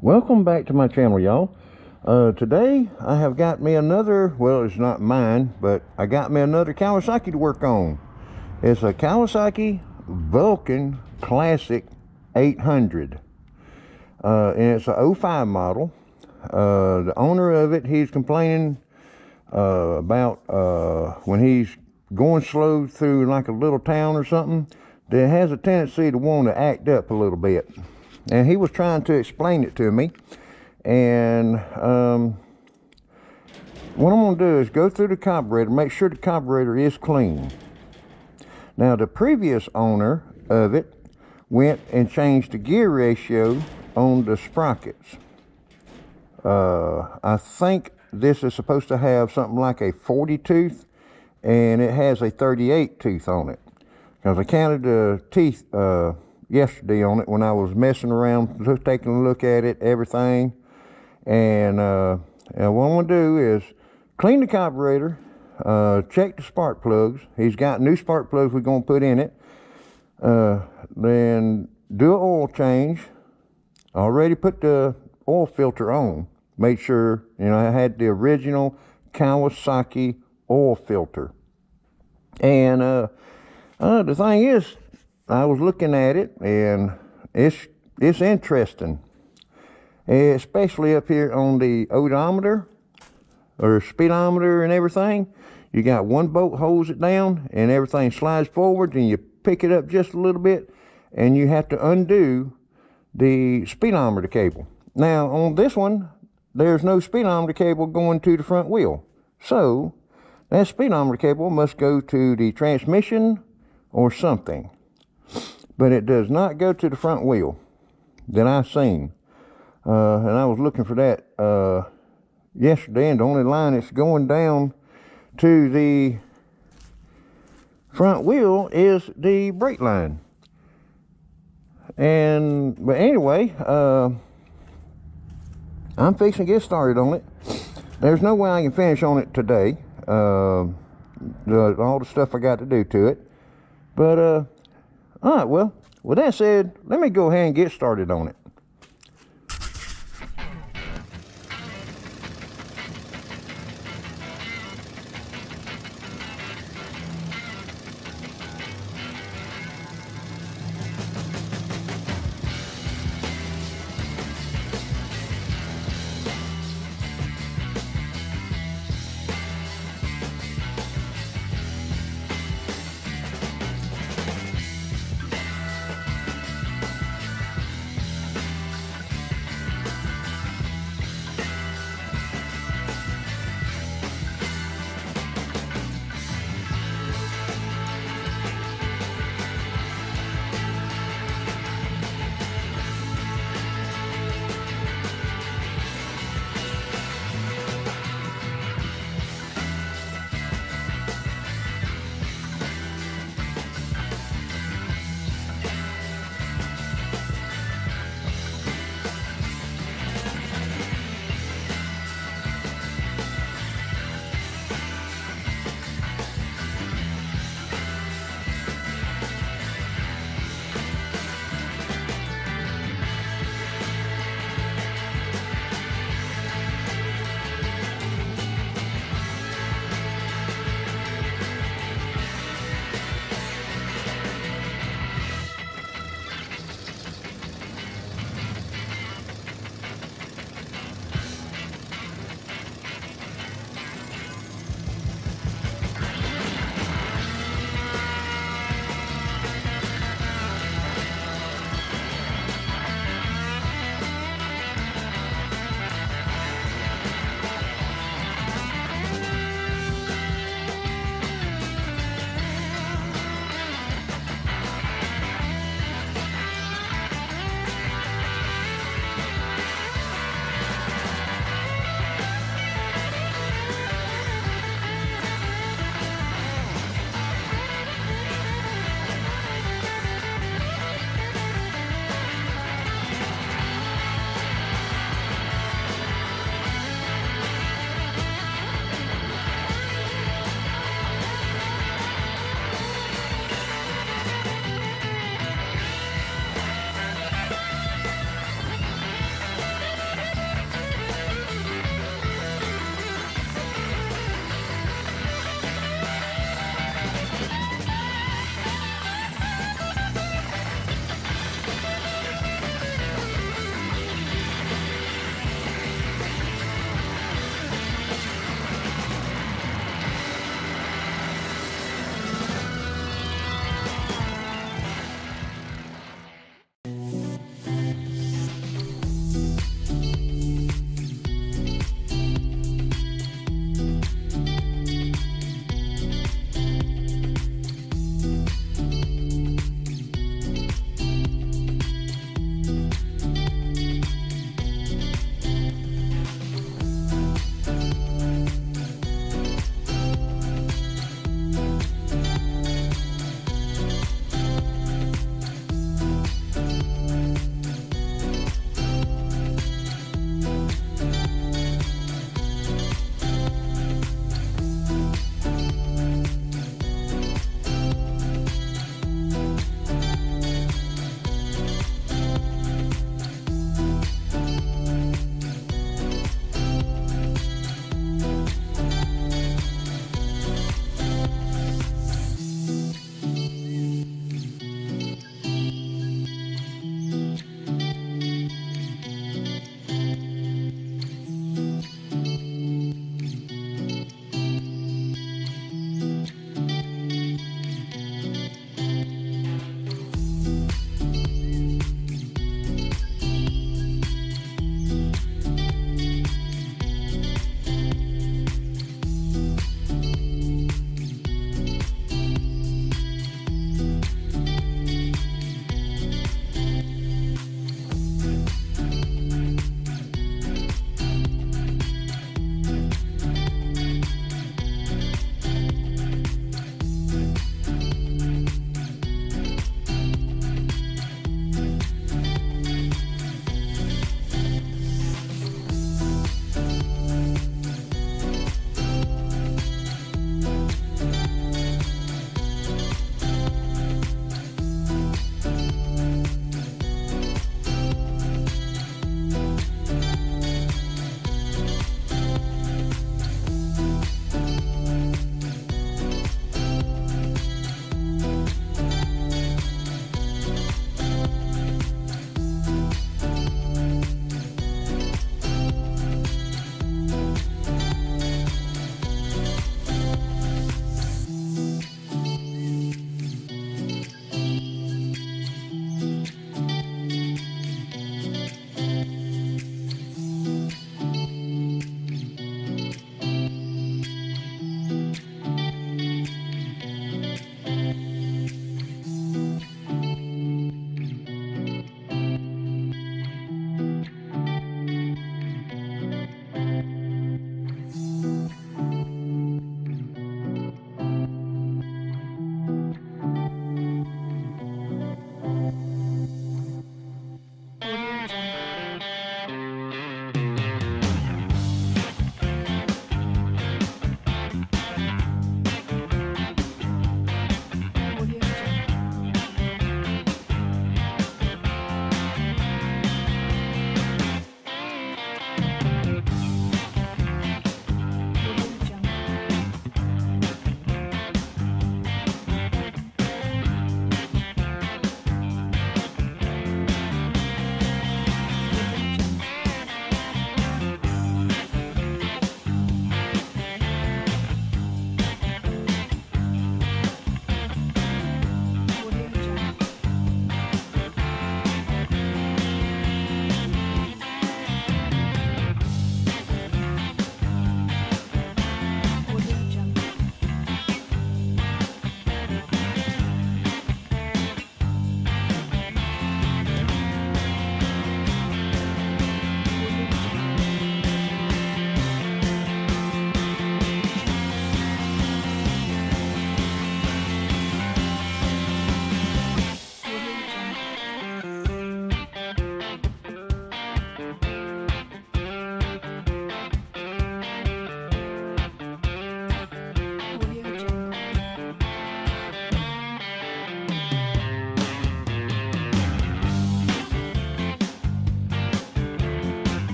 Welcome back to my channel, y'all. Today I have got me another, well, it's not mine, but I got me another Kawasaki to work on. It's a Kawasaki Vulcan Classic 800, and it's a 05 model. The owner of it, he's complaining about when he's going slow through like a little town or something, that it has a tendency to want to act up a little bit. And he was trying to explain it to me. And what I'm going to do is go through the carburetor, make sure the carburetor is clean. Now, the previous owner of it went and changed the gear ratio on the sprockets. I think this is supposed to have something like a 40 tooth, and it has a 38 tooth on it. Because I counted the teeth yesterday on it when I was messing around, just taking a look at it, everything. And what I'm going to do is clean the carburetor, check the spark plugs. He's got new spark plugs we're going to put in it. Then do an oil change. Already put the oil filter on. Made sure, I had the original Kawasaki oil filter. And the thing is, I was looking at it, and it's interesting, especially up here on the odometer or speedometer and everything. You got one bolt holds it down, and everything slides forward, and you pick it up just a little bit, and you have to undo the speedometer cable. Now on this one, there's no speedometer cable going to the front wheel, so that speedometer cable must go to the transmission or something. But it does not go to the front wheel that I've seen. And I was looking for that yesterday, and the only line it's going down to the front wheel is the brake line. But anyway, I'm fixing to get started on it. There's no way I can finish on it today. All the stuff I got to do to it. But all right, well, with that said, let me go ahead and get started on it.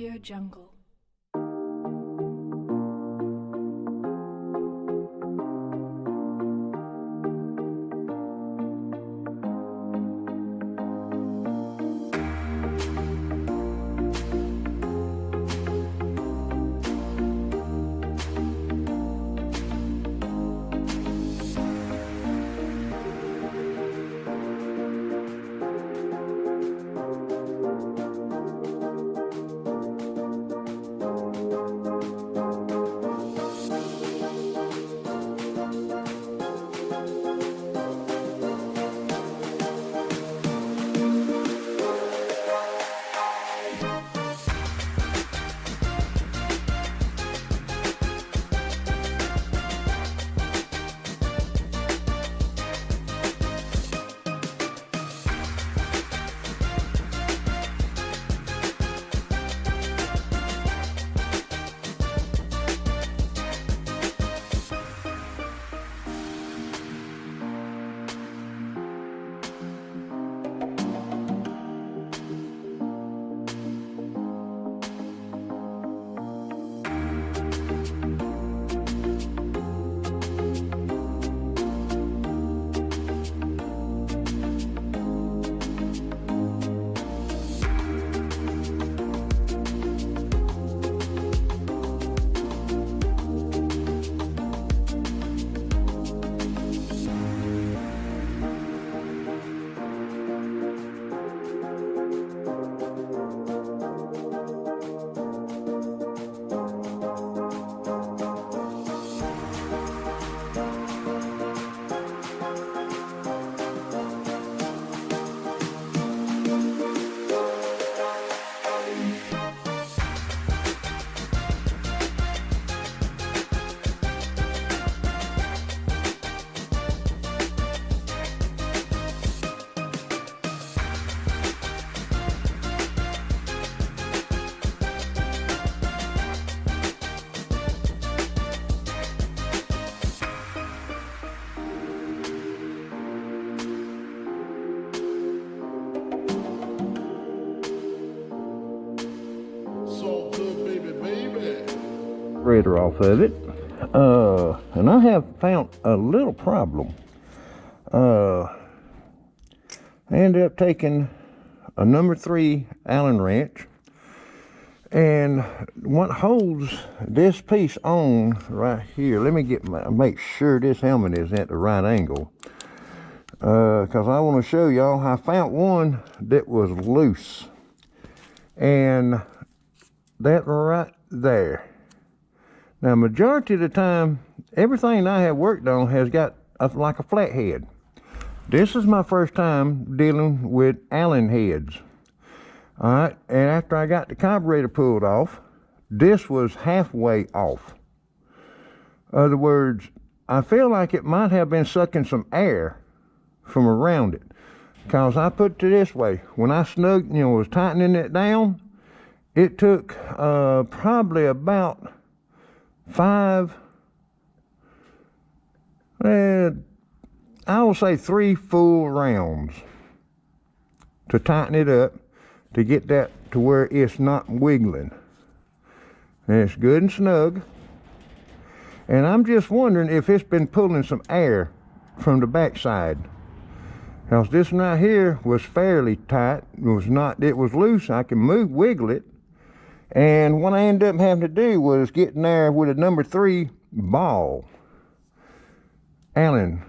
AudioJungle. Spreader off of it, and I have found a little problem. I ended up taking a number 3 Allen wrench, and what holds this piece on right here, let me make sure this helmet is at the right angle, because I want to show y'all I found one that was loose, and that right there. Now, majority of the time, everything I have worked on has got like a flat head. This is my first time dealing with Allen heads. All right, and after I got the carburetor pulled off, this was halfway off. In other words, I feel like it might have been sucking some air from around it. Because I put it this way, when I was tightening it down, it took probably about 5, I will say 3 full rounds to tighten it up to get that to where it's not wiggling. And it's good and snug. And I'm just wondering if it's been pulling some air from the backside. Because this one right here was fairly tight. It was loose. I can wiggle it. And what I ended up having to do was get in there with a number 3 ball Allen,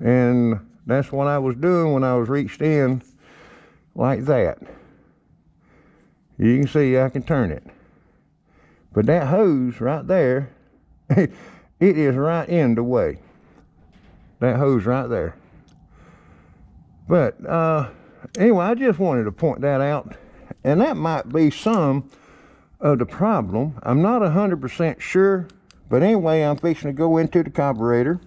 and that's what I was doing when I was reached in like that. You can see I can turn it, but that hose right there, it is right in the way. That hose right there. But anyway, I just wanted to point that out. And that might be some of the problem. I'm not 100% sure, but anyway, I'm fixing to go into the carburetor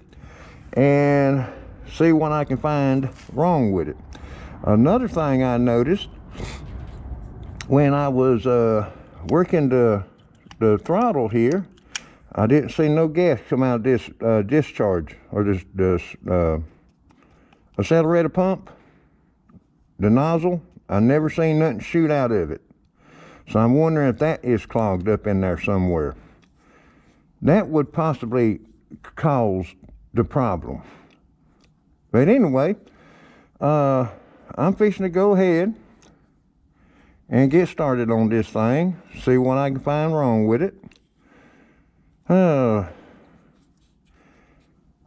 and see what I can find wrong with it. Another thing I noticed when I was working the throttle here, I didn't see no gas come out of this discharge, or this accelerator pump, the nozzle. I never seen nothing shoot out of it. So I'm wondering if that is clogged up in there somewhere. That would possibly cause the problem. But anyway, I'm fixing to go ahead and get started on this thing, see what I can find wrong with it. Oh,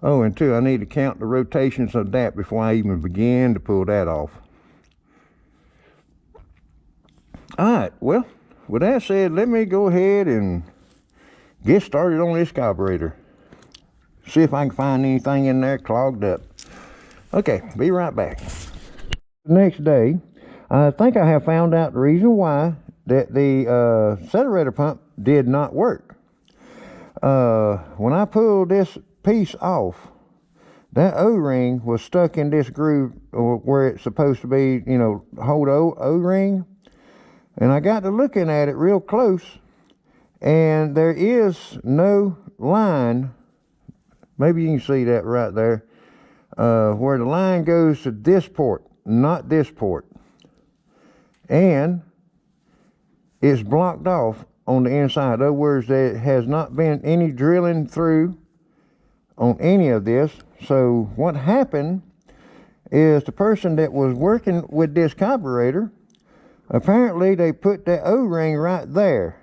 and two, I need to count the rotations of that before I even begin to pull that off. Alright, well, with that said, let me go ahead and get started on this carburetor. See if I can find anything in there clogged up. Okay, be right back. The next day, I think I have found out the reason why that the accelerator pump did not work. When I pulled this piece off, that O-ring was stuck in this groove where it's supposed to be, you know, hold O-ring. And I got to looking at it real close, and there is no line. Maybe you can see that right there, where the line goes to this port, not this port. And it's blocked off on the inside. In other words, there has not been any drilling through on any of this. So what happened is the person that was working with this carburetor, apparently they put that O-ring right there,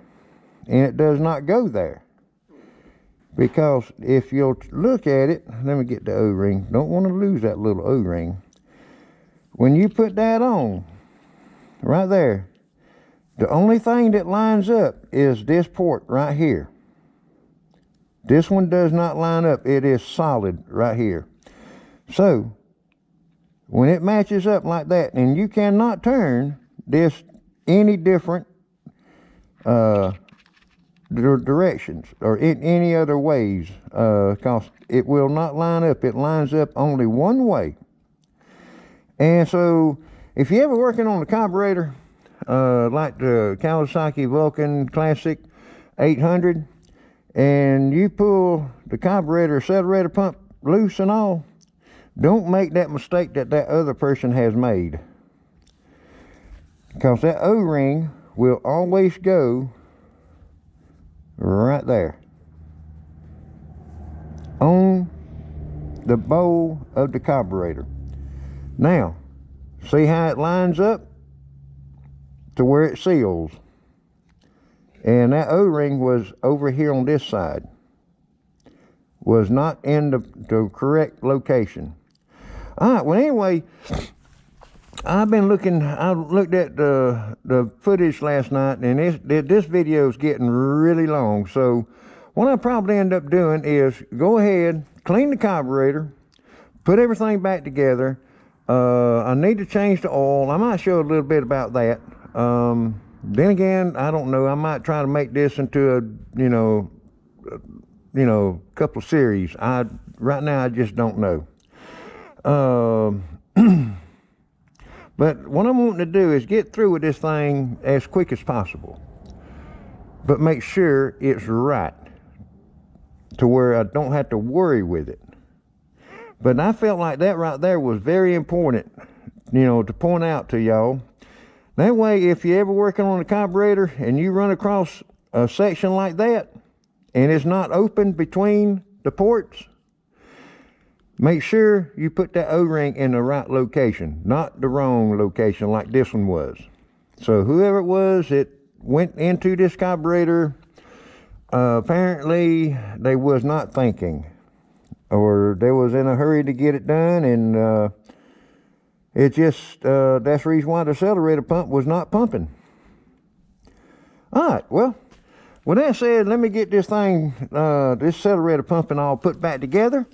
and it does not go there. Because if you'll look at it, let me get the O-ring. Don't want to lose that little O-ring. When you put that on, right there, the only thing that lines up is this port right here. This one does not line up. It is solid right here. So, when it matches up like that, and you cannot turn this any different directions or in any other ways, because it will not line up. It lines up only one way. And so if you're ever working on the carburetor, like the Kawasaki VULCAN Classic 800, and you pull the carburetor accelerator pump loose and all, don't make that mistake that that other person has made. Because that O-ring will always go right there on the bowl of the carburetor. Now, see how it lines up to where it seals. And that O-ring was over here on this side. Was not in the correct location. Alright, well anyway, I looked at the footage last night, and this video is getting really long. So what I'll probably end up doing is go ahead, clean the carburetor, put everything back together. I need to change the oil. I might show a little bit about that. Then again, I don't know. I might try to make this into a, couple series. Right now I just don't know. But what I'm wanting to do is get through with this thing as quick as possible, but make sure it's right to where I don't have to worry with it. But I felt like that right there was very important, to point out to y'all. That way, if you're ever working on a carburetor and you run across a section like that and it's not open between the ports, make sure you put that O-ring in the right location, not the wrong location like this one was. So whoever it was, it went into this carburetor, apparently they was not thinking, or they was in a hurry to get it done, and it just, that's the reason why the accelerator pump was not pumping. Alright, well, with that said, let me get this thing, this accelerator pumping all put back together.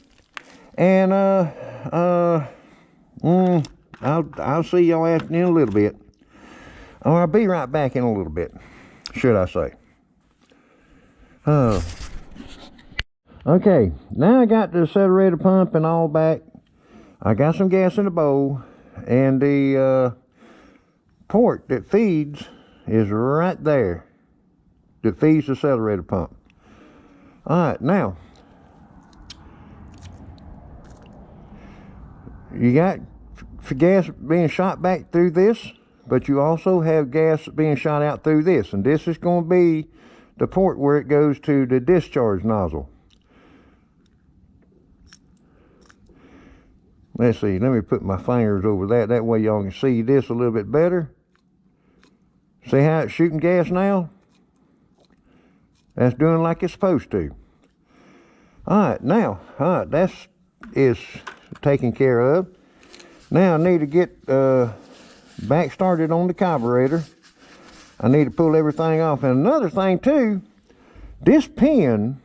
And I'll see y'all in a little bit. Or I'll be right back in a little bit, should I say. Okay, now I got the accelerator pump and all back. I got some gas in the bowl, and the port that feeds is right there, that feeds the accelerator pump. Alright, now you got gas being shot back through this but you also have gas being shot out through this, and this is going to be the port where it goes to the discharge nozzle. Let's see, let me put my fingers over that way y'all can see this a little bit better. See how it's shooting gas now? That's doing like it's supposed to. Alright, now, that's taken care of. Now I need to get back started on the carburetor. I need to pull everything off. And another thing too, this pin,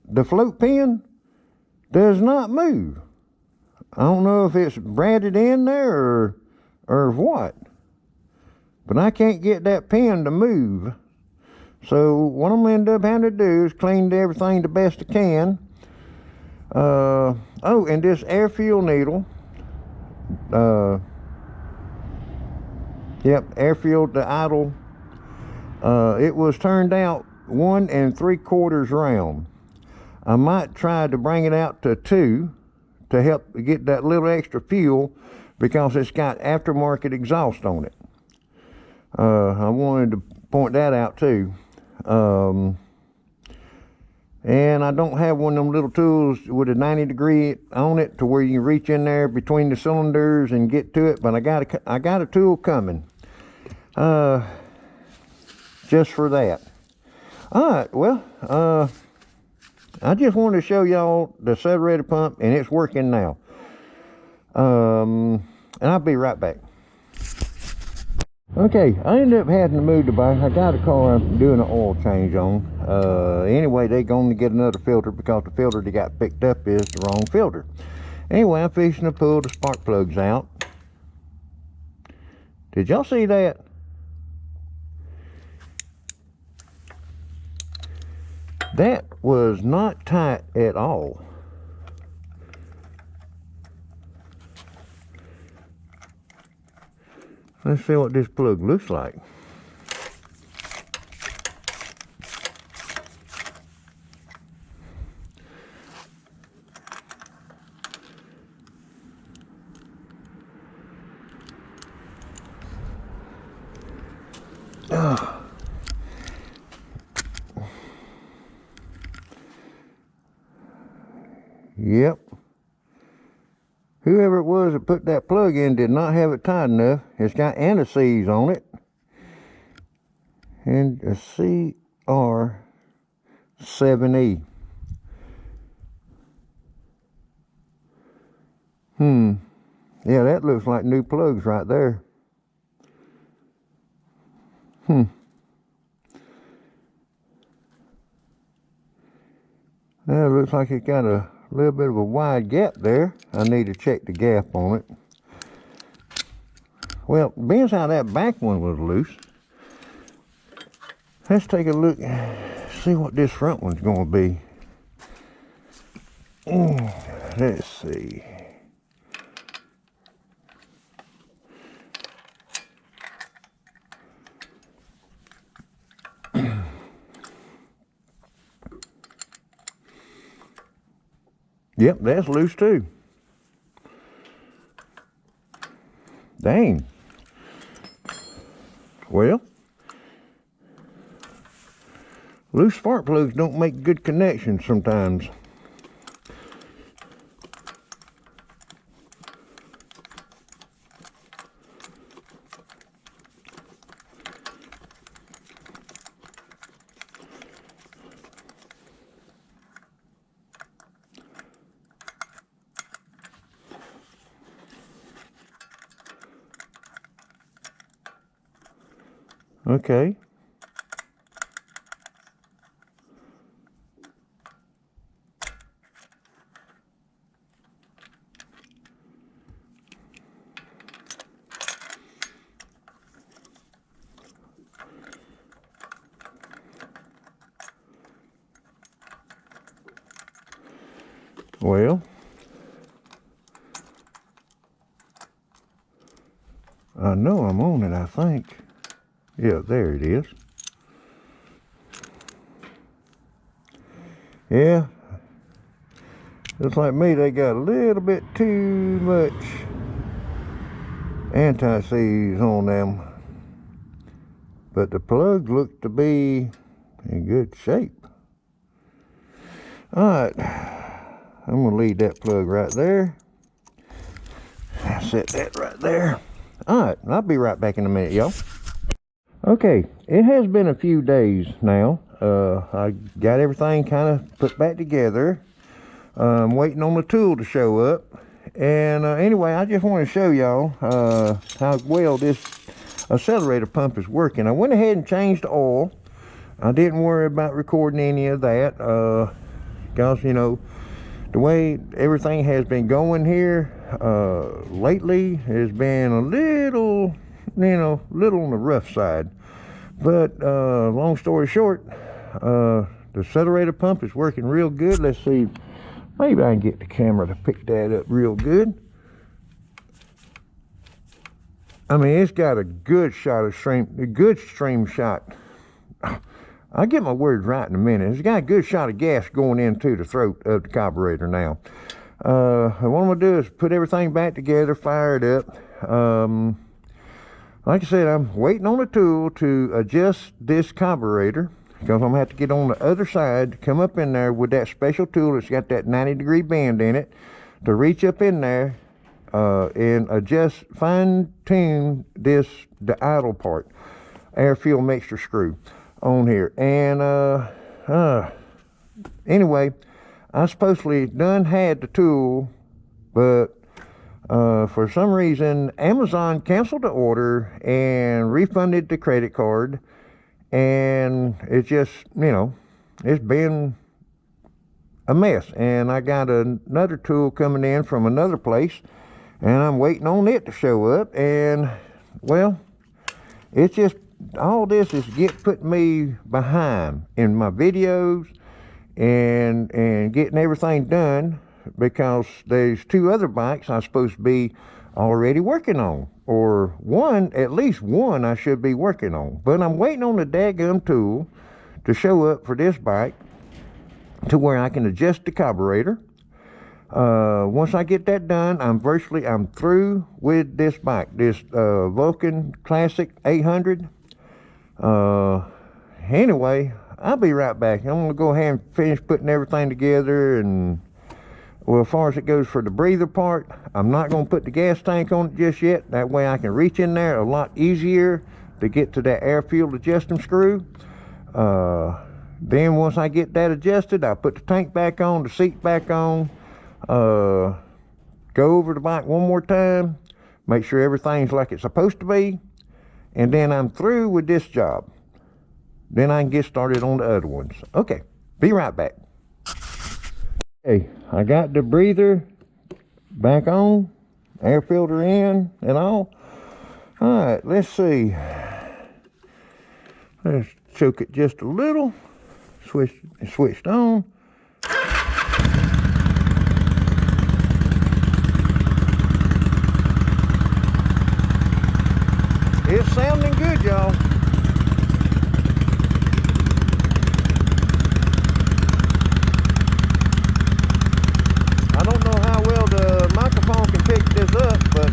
the float pin, does not move. I don't know if it's branded in there or what, but I can't get that pin to move. So what I'm going to end up having to do is clean everything the best I can. Oh, and this air fuel needle, yep, air fuel to idle, it was turned out 1 3/4 round. I might try to bring it out to 2 to help get that little extra fuel, because it's got aftermarket exhaust on it. I wanted to point that out too. And I don't have one of them little tools with a 90-degree on it to where you can reach in there between the cylinders and get to it, but I got a tool coming just for that. Alright, well, I just wanted to show y'all the accelerator pump, and it's working now. And I'll be right back. Okay, I ended up having to move the bike. I got a car I'm doing an oil change on. Anyway, they going to get another filter because the filter they got picked up is the wrong filter. Anyway, I'm fixing to pull the spark plugs out. Did y'all see that? That was not tight at all. Let's see what this plug looks like. Yep. Whoever it was that put that plug in did not have it tight enough. It's got anti-seize on it. And a CR7E. Yeah, that looks like new plugs right there. Now it looks like it got a little bit of a wide gap there. I need to check the gap on it. Well, being how that back one was loose, let's take a look, see what this front one's going to be. Let's see. Yep, that's loose too. Dang. Well, loose spark plugs don't make good connections sometimes. Okay. Well, I know I'm on it, I think. Yeah, there it is. Yeah, looks like me they got a little bit too much anti-seize on them, but the plugs look to be in good shape. All right, I'm gonna leave that plug right there. Set that right there. All right, I'll be right back in a minute, y'all. Okay, it has been a few days now. I got everything kind of put back together. I'm waiting on the tool to show up. And anyway, I just want to show y'all how well this accelerator pump is working. I went ahead and changed the oil. I didn't worry about recording any of that because, you know, the way everything has been going here lately has been a little, you know, little on the rough side. But long story short, the accelerator pump is working real good. Let's see, maybe I can get the camera to pick that up real good. I mean, it's got a good shot of stream, a good stream shot. I'll get my words right in a minute. It's got a good shot of gas going into the throat of the carburetor now. What I'm gonna do is put everything back together, fire it up. Like I said, I'm waiting on a tool to adjust this carburetor because I'm gonna have to get on the other side, come up in there with that special tool that's got that 90-degree bend in it, to reach up in there and adjust, fine-tune the idle part, air fuel mixture screw on here. And anyway, I supposedly done had the tool, but for some reason Amazon canceled the order and refunded the credit card, and it's just, you know, it's been a mess. And I got another tool coming in from another place, and I'm waiting on it to show up. And well, it's just, all this is putting me behind in my videos and getting everything done, because there's two other bikes I'm supposed to be already working on, or one, at least one I should be working on. But I'm waiting on the daggum tool to show up for this bike to where I can adjust the carburetor. Once I get that done, I'm through with this bike, this Vulcan Classic 800. Anyway, I'll be right back. I'm gonna go ahead and finish putting everything together. And well, as far as it goes for the breather part, I'm not gonna put the gas tank on it just yet. That way I can reach in there a lot easier to get to that air fuel adjusting screw. Then once I get that adjusted, I'll put the tank back on, the seat back on, go over the bike one more time, make sure everything's like it's supposed to be, and then I'm through with this job. Then I can get started on the other ones. Okay, be right back. Okay, I got the breather back on, air filter in and all. All right, let's see. Let's choke it just a little. Switched on. It's sounding good, y'all. I don't know how well the microphone can pick this up, but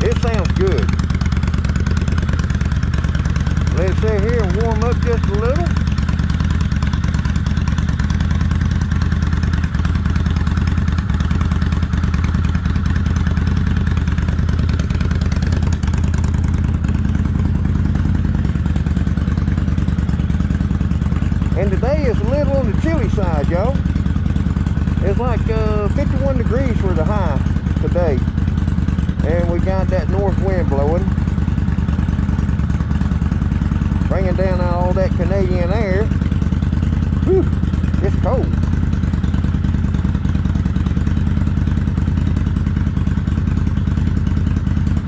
it sounds good. Let's sit here and warm up just a little. And today is a little on the chilly side, y'all. It's like 51 degrees for the high today. And we got that north wind blowing, bringing down all that Canadian air. Whew, it's cold.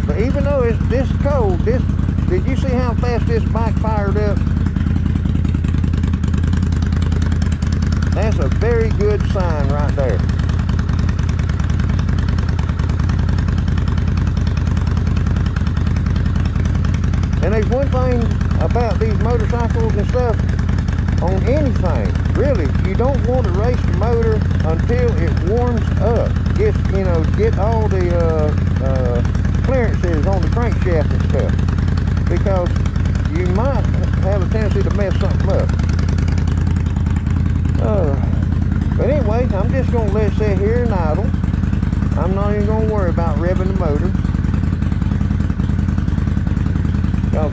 But even though it's this cold, did you see how fast this bike fired up? That's a very good sign right there. And there's one thing about these motorcycles and stuff, on anything, really, you don't want to race the motor until it warms up. Get all the clearances on the crankshaft and stuff, because you might have a tendency to mess something up. But anyway, I'm just going to let it sit here and idle. I'm not even going to worry about revving the motor, because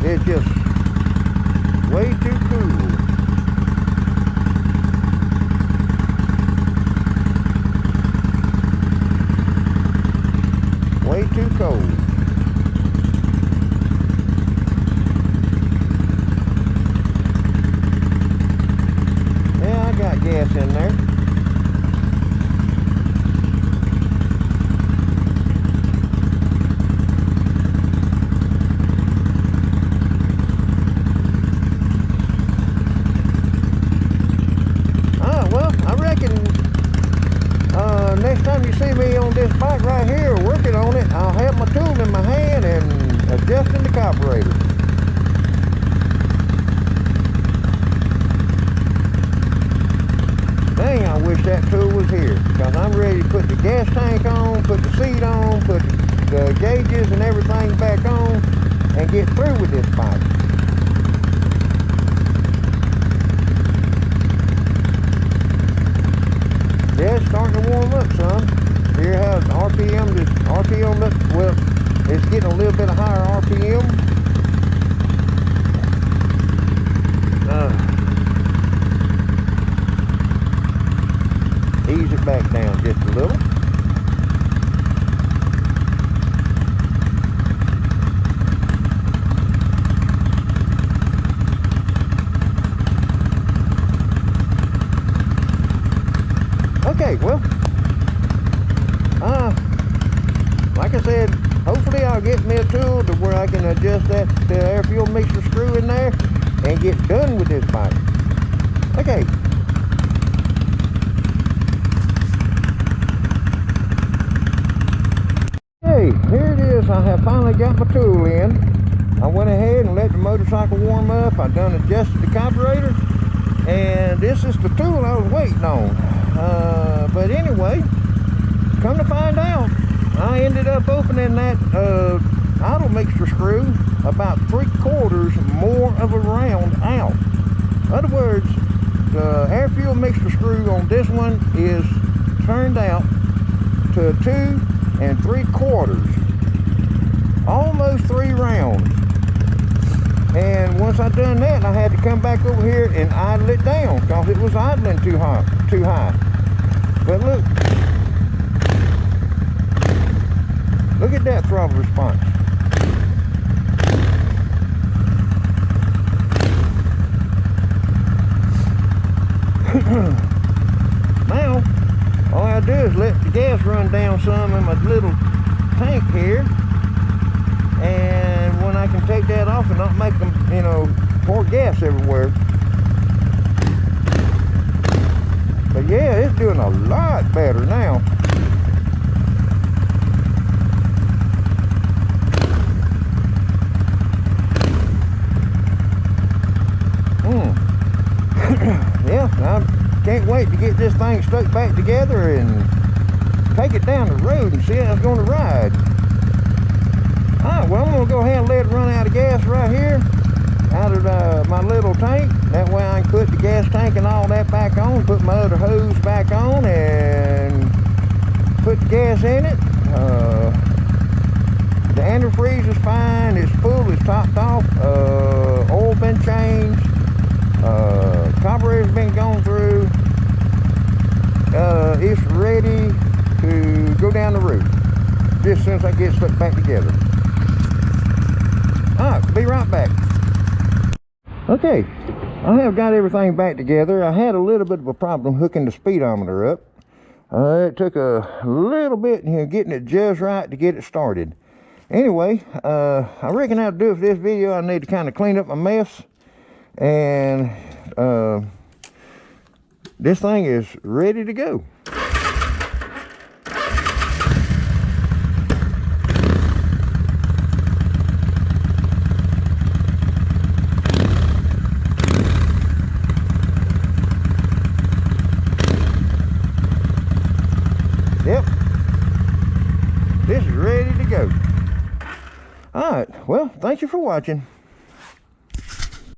it's just way too cool. Way too cold. Yeah, I got gas in there. Well, I reckon next time you see me on this bike right here working on it, I'll have my tool in my hand and adjusting the carburetor. Dang, I wish that tool was here, because I'm ready to put the gas tank on, put the seat on, put the gauges and everything back on, and get through with this bike. Yeah, it's starting to warm up some. Here how RPM up, well, it's getting a little bit of higher RPM. Ease it back down just a little. Okay, well, like I said, hopefully I'll get me a tool to where I can adjust that air fuel mixture screw in there and get done with this bike. Okay. Hey, here it is. I have finally got my tool in. I went ahead and let the motorcycle warm up. I done adjusted the carburetor, and this is the tool I was waiting on. But anyway, come to find out, I ended up opening that idle mixture screw about 3/4 more of a round out. In other words, the air fuel mixture screw on this one is turned out to 2 3/4, almost 3 rounds. And once I done that, I had to come back over here and idle it down, because it was idling too high. But look at that throttle response. Now, all I do is let the gas run down some in my little tank here, and when I can take that off and not make them, you know, pour gas everywhere. But yeah, it's doing a lot better now. Yeah, I can't wait to get this thing stuck back together and take it down the road and see how it's going to ride. Alright, well, I'm going to go ahead and let it run out of gas right here, out of my little tank. That way I can put the gas tank and all that back on, put my other hose back on, and put the gas in it. The antifreeze is fine, it's full, it's topped off, oil been changed, carburetor's been gone through. It's ready to go down the road just as soon as I get stuck back together. Alright, be right back. Okay, I have got everything back together. I had a little bit of a problem hooking the speedometer up. It took a little bit, you know, getting it just right to get it started. Anyway, I reckon that'll do it for this video. I need to kind of clean up my mess, and this thing is ready to go. Yep, this is ready to go. All right, well, thank you for watching.